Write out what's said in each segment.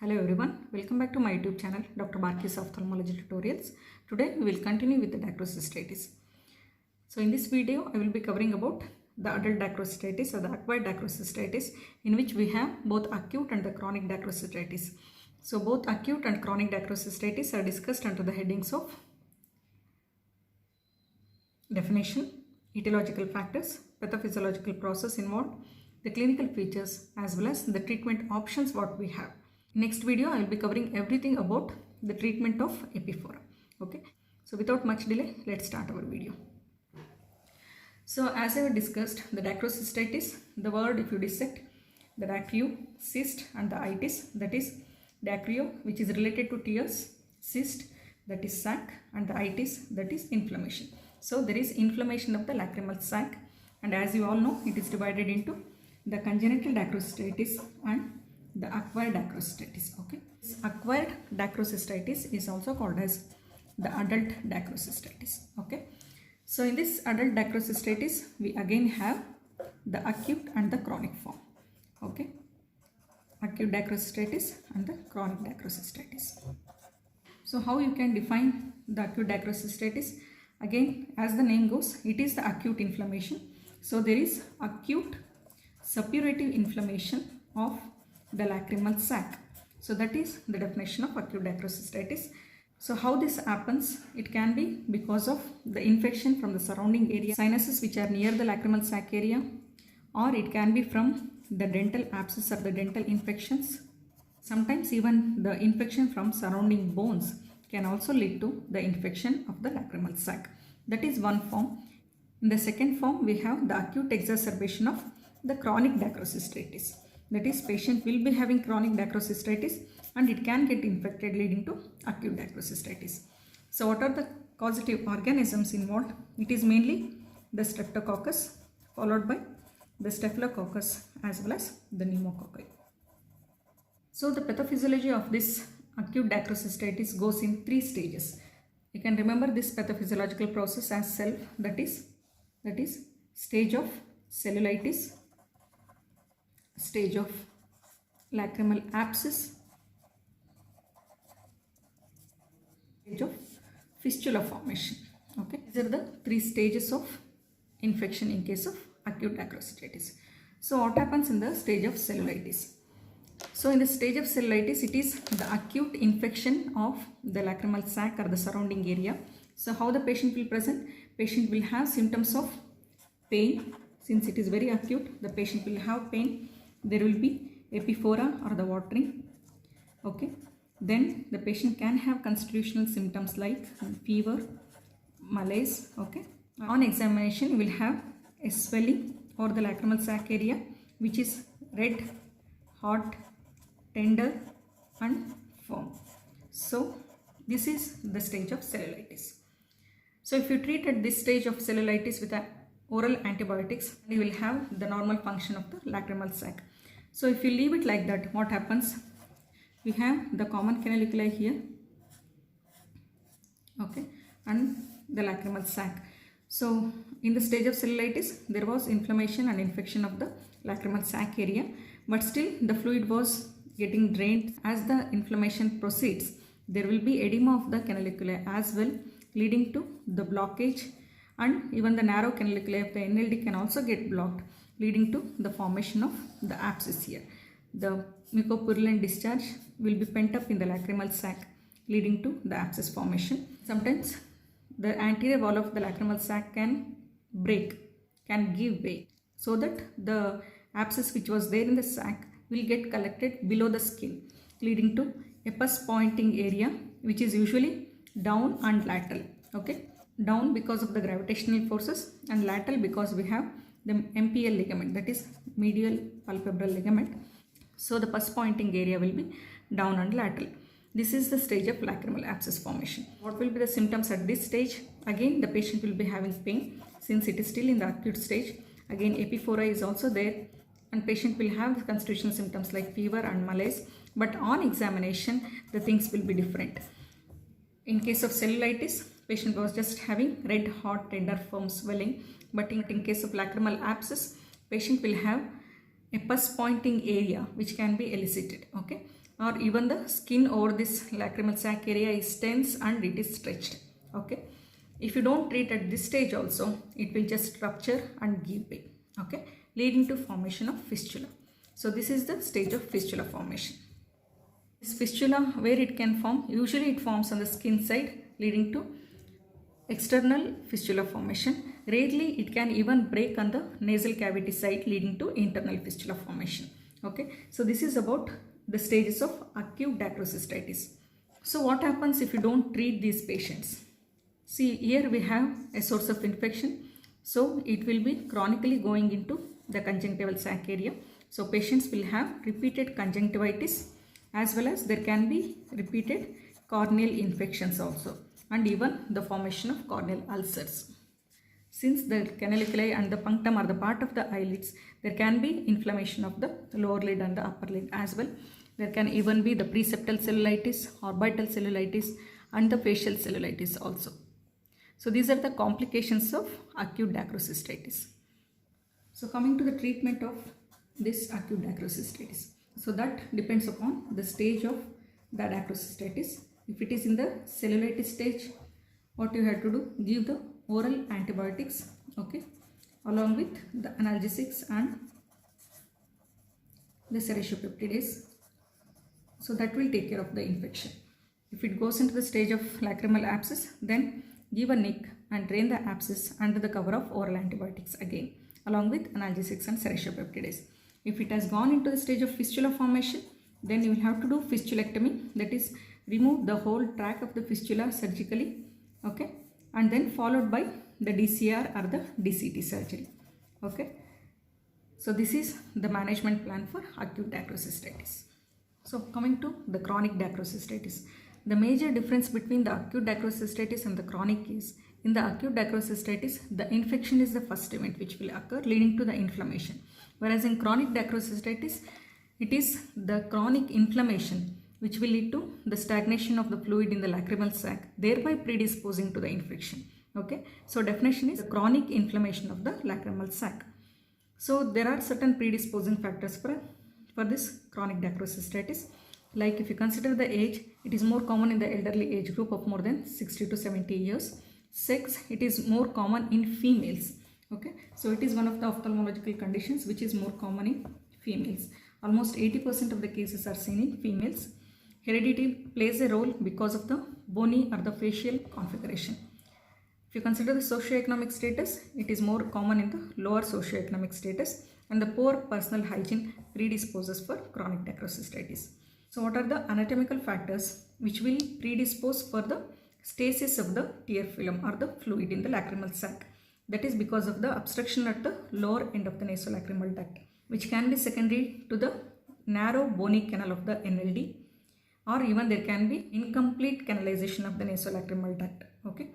Hello everyone, welcome back to my YouTube channel Dr. Barkis Ophthalmology Tutorials. Today we will continue with the dacryocystitis. So in this video I will be covering about the adult dacryocystitis or the acquired dacryocystitis, in which we have both acute and the chronic dacryocystitis. So both acute and chronic dacryocystitis are discussed under the headings of definition, etiological factors, pathophysiological process involved, the clinical features, as well as the treatment options what we have. Next video I will be covering everything about the treatment of epiphora. Okay, so without much delay, let's start our video. So as I have discussed, the dacryocystitis, the word if you dissect, the dacryo, cyst and the itis, that is dacryo which is related to tears, cyst that is sac, and the itis that is inflammation. So there is inflammation of the lacrimal sac, and as you all know, it is divided into the congenital dacryocystitis and the acquired dacryocystitis. Okay, this acquired dacryocystitis is also called as the adult dacryocystitis. Okay, so in this adult dacryocystitis we again have the acute and the chronic form. Okay, acute dacryocystitis and the chronic dacryocystitis. So how you can define the acute dacryocystitis? Again, as the name goes, it is the acute inflammation. So there is acute suppurative inflammation of the lacrimal sac. So that is the definition of acute dacryocystitis. So how this happens? It can be because of the infection from the surrounding area, sinuses which are near the lacrimal sac area, or it can be from the dental abscess or the dental infections. Sometimes even the infection from surrounding bones can also lead to the infection of the lacrimal sac. That is one form. In the second form, we have the acute exacerbation of the chronic dacryocystitis. That is, patient will be having chronic dacryocystitis and it can get infected, leading to acute dacryocystitis. So what are the causative organisms involved? It is mainly the streptococcus followed by the staphylococcus as well as the pneumococci. So the pathophysiology of this acute dacryocystitis goes in 3 stages. You can remember this pathophysiological process as self, that is stage of cellulitis, stage of lacrimal abscess, stage of fistula formation. Okay, these are the 3 stages of infection in case of acute dacryocystitis. So what happens in the stage of cellulitis? So in the stage of cellulitis, it is the acute infection of the lacrimal sac or the surrounding area. So how the patient will present? Patient will have symptoms of pain. Since it is very acute, the patient will have pain. There will be epiphora or the watering. Okay, then the patient can have constitutional symptoms like fever, malaise. Okay, on examination you will have a swelling over the lacrimal sac area which is red, hot, tender and firm. So this is the stage of cellulitis. So if you treat at this stage of cellulitis with oral antibiotics, you will have the normal function of the lacrimal sac. So if you leave it like that, what happens? We have the common canaliculi here, okay, and the lacrimal sac. So in the stage of cellulitis, there was inflammation and infection of the lacrimal sac area, but still the fluid was getting drained. As the inflammation proceeds, there will be edema of the canaliculi as well, leading to the blockage, and even the narrow canaliculi of the NLD can also get blocked, leading to the formation of the abscess here. The mucopurulent discharge will be pent up in the lacrimal sac, leading to the abscess formation. Sometimes the anterior wall of the lacrimal sac can break, can give way, so that the abscess which was there in the sac will get collected below the skin, leading to a pus pointing area which is usually down and lateral. Okay, down because of the gravitational forces and lateral because we have the MPL ligament, that is medial palpebral ligament. So the pus pointing area will be down and lateral. This is the stage of lacrimal abscess formation. What will be the symptoms at this stage? Again, the patient will be having pain since it is still in the acute stage. Again, epiphora is also there, and patient will have constitutional symptoms like fever and malaise, but on examination the things will be different. In case of cellulitis, patient was just having red, hot, tender, firm swelling, but in case of lacrimal abscess, patient will have a pus pointing area which can be elicited. Okay, or even the skin over this lacrimal sac area is tense and it is stretched. Okay, if you don't treat at this stage also, it will just rupture and give way. Okay, leading to formation of fistula. So this is the stage of fistula formation. This fistula, where it can form, usually it forms on the skin side, leading to external fistula formation. Rarely it can even break on the nasal cavity side, leading to internal fistula formation. Okay, so this is about the stages of acute dacrocystitis. So what happens if you don't treat these patients? See, here we have a source of infection, so it will be chronically going into the conjunctival sac area. So patients will have repeated conjunctivitis, as well as there can be repeated corneal infections also, and even the formation of corneal ulcers. Since the canaliculi and the punctum are the part of the eyelids, there can be inflammation of the lower lid and the upper lid as well. There can even be the preseptal cellulitis, orbital cellulitis, and the facial cellulitis also. So these are the complications of acute dacrocystitis. So coming to the treatment of this acute dacrocystitis. So that depends upon the stage of the dacrocystitis. If it is in the cellulitis stage, what you have to do, give the oral antibiotics, okay, along with the analgesics and the serratiopeptidase. So that will take care of the infection. If it goes into the stage of lacrimal abscess, then give a nick and drain the abscess under the cover of oral antibiotics again, along with analgesics and serratiopeptidase. If it has gone into the stage of fistula formation, then you will have to do fistulectomy, that is, remove the whole tract of the fistula surgically, okay, and then followed by the DCR or the DCT surgery. Okay, so this is the management plan for acute dacrocystitis. So coming to the chronic dacrocystitis, the major difference between the acute dacrocystitis and the chronic is, in the acute dacrocystitis, the infection is the first event which will occur, leading to the inflammation. Whereas in chronic dacrocystitis, it is the chronic inflammation which will lead to the stagnation of the fluid in the lacrimal sac, thereby predisposing to the infection. Okay, so definition is the chronic inflammation of the lacrimal sac. So there are certain predisposing factors for this chronic dacrocystitis. Like if you consider the age, it is more common in the elderly age group of more than 60 to 70 years. Sex, it is more common in females. Okay, so it is one of the ophthalmological conditions which is more common in females. Almost 80% of the cases are seen in females. Heredity plays a role because of the bony or the facial configuration. If you consider the socioeconomic status, it is more common in the lower socioeconomic status, and the poor personal hygiene predisposes for chronic dacrocystitis. So what are the anatomical factors which will predispose for the stasis of the tear film or the fluid in the lacrimal sac? That is because of the obstruction at the lower end of the nasolacrimal duct, which can be secondary to the narrow bony canal of the NLD, or even there can be incomplete canalization of the nasolacrimal duct. Okay,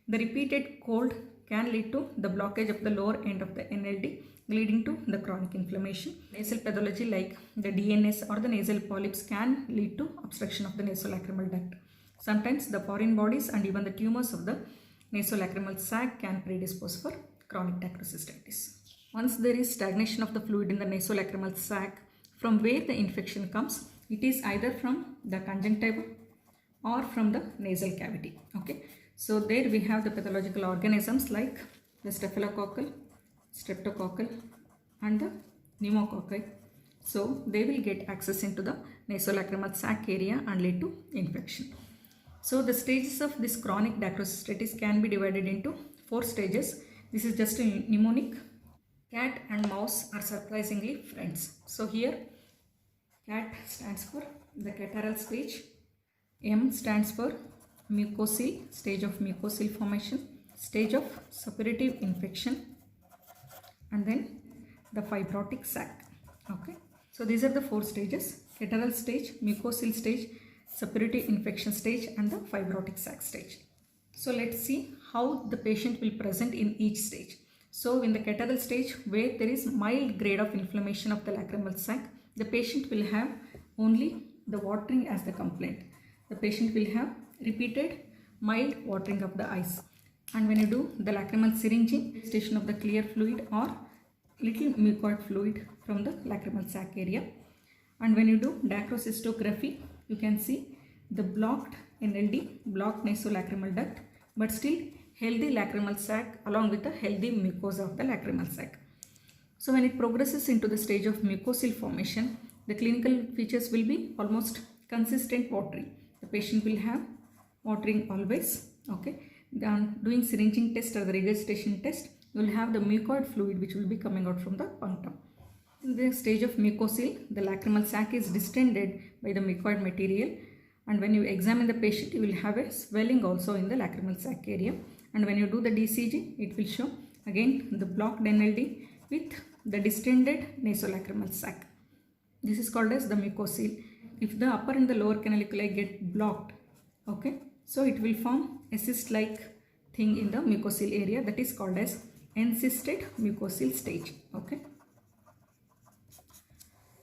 the repeated cold can lead to the blockage of the lower end of the NLD, leading to the chronic inflammation. Nasal pathology like the DNS or the nasal polyps can lead to obstruction of the nasolacrimal duct. Sometimes the foreign bodies and even the tumors of the nasolacrimal sac can predispose for chronic dacrocystitis. Once there is stagnation of the fluid in the nasolacrimal sac, from where the infection comes, it is either from the conjunctiva or from the nasal cavity. Okay, so there we have the pathological organisms like the staphylococcal, streptococcal and the pneumococci. So they will get access into the nasolacrimal sac area and lead to infection. So the stages of this chronic dacrocystitis can be divided into 4 stages. This is just a mnemonic. Cat and mouse are surprisingly friends. So here cat stands for the catarrhal stage, M stands for mucocele, stage of mucocele formation, stage of suppurative infection, and then the fibrotic sac. Okay, so these are the 4 stages: catarrhal stage, mucocele stage, suppurative infection stage, and the fibrotic sac stage. So let's see how the patient will present in each stage. So in the catarrhal stage, where there is mild grade of inflammation of the lacrimal sac, the patient will have only the watering as the complaint. The patient will have repeated mild watering of the eyes. And when you do the lacrimal syringing, station of the clear fluid or little mucoid fluid from the lacrimal sac area. And when you do dacrocystography, you can see the blocked NLD, blocked nasolacrimal duct, but still healthy lacrimal sac along with a healthy mucosa of the lacrimal sac. So when it progresses into the stage of mucocele formation, the clinical features will be almost consistent watery. The patient will have watering always. Okay. Then doing syringing test or the regurgitation test, you will have the mucoid fluid which will be coming out from the punctum. In the stage of mucocele, the lacrimal sac is distended by the mucoid material, and when you examine the patient, you will have a swelling also in the lacrimal sac area. And when you do the DCG, it will show again the blocked NLD with the distended nasolacrimal sac. This is called as the mucocele. If the upper and the lower canaliculi get blocked, okay, so it will form a cyst-like thing in the mucocele area, that is called as encysted mucocele stage. Okay.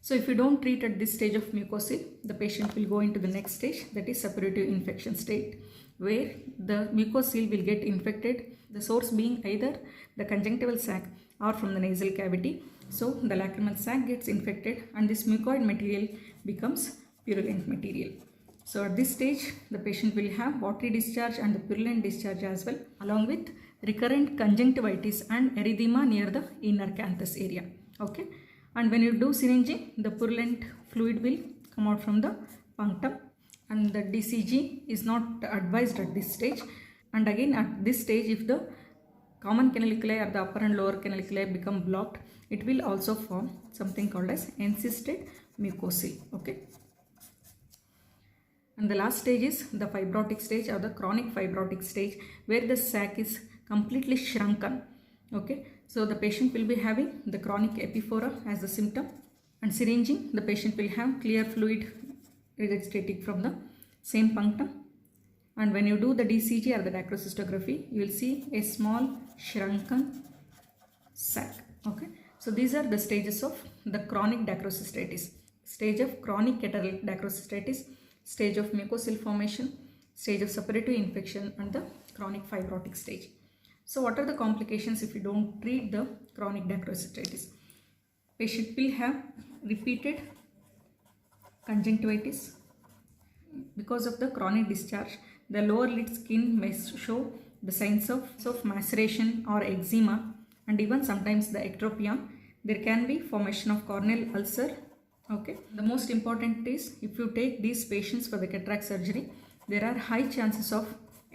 So if you don't treat at this stage of mucocele, the patient will go into the next stage, that is suppurative infection state, where the mucocele will get infected, the source being either the conjunctival sac or from the nasal cavity. So the lacrimal sac gets infected and this mucoid material becomes purulent material. So at this stage, the patient will have watery discharge and the purulent discharge as well, along with recurrent conjunctivitis and erythema near the inner canthus area. Okay. And when you do syringing, the purulent fluid will come out from the punctum, and the DCG is not advised at this stage. And again at this stage, if the common canaliculi or the upper and lower canaliculi become blocked, it will also form something called as encysted mucocele. Okay. And the last stage is the fibrotic stage or the chronic fibrotic stage, where the sac is completely shrunken. Okay. So the patient will be having the chronic epiphora as the symptom, and syringing, the patient will have clear fluid regurgitating from the same punctum. And when you do the DCG or the dacrocystography, you will see a small shrunken sac. Okay. So these are the stages of the chronic dacrocystitis: stage of chronic catarrhal dacrocystitis, stage of mucocele formation, stage of suppurative infection, and the chronic fibrotic stage. So what are the complications if you don't treat the chronic dacrocystitis? Patient will have repeated conjunctivitis. Because of the chronic discharge, the lower lid skin may show the signs of maceration or eczema, and even sometimes the ectropia. There can be formation of corneal ulcer. Okay. The most important is, if you take these patients for the cataract surgery, there are high chances of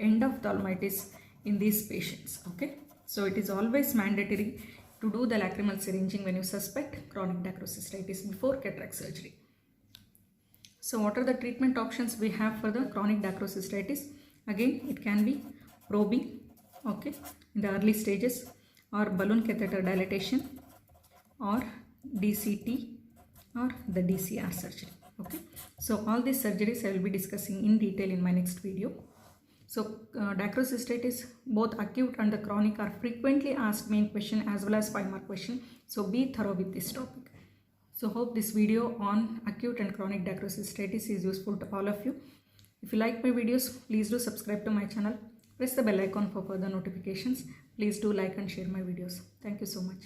endophthalmitis in these patients. Okay. So it is always mandatory to do the lacrimal syringing when you suspect chronic dacrocystitis before cataract surgery. So what are the treatment options we have for the chronic dacrocystitis? Again, it can be probing, okay, in the early stages, or balloon catheter dilatation, or DCT, or the DCR surgery. Okay. So all these surgeries I will be discussing in detail in my next video. So dacrocystitis, both acute and the chronic, are frequently asked main question as well as 5-mark question. So be thorough with this topic. So hope this video on acute and chronic dacrocystitis is useful to all of you. If you like my videos, please do subscribe to my channel. Press the bell icon for further notifications. Please do like and share my videos. Thank you so much.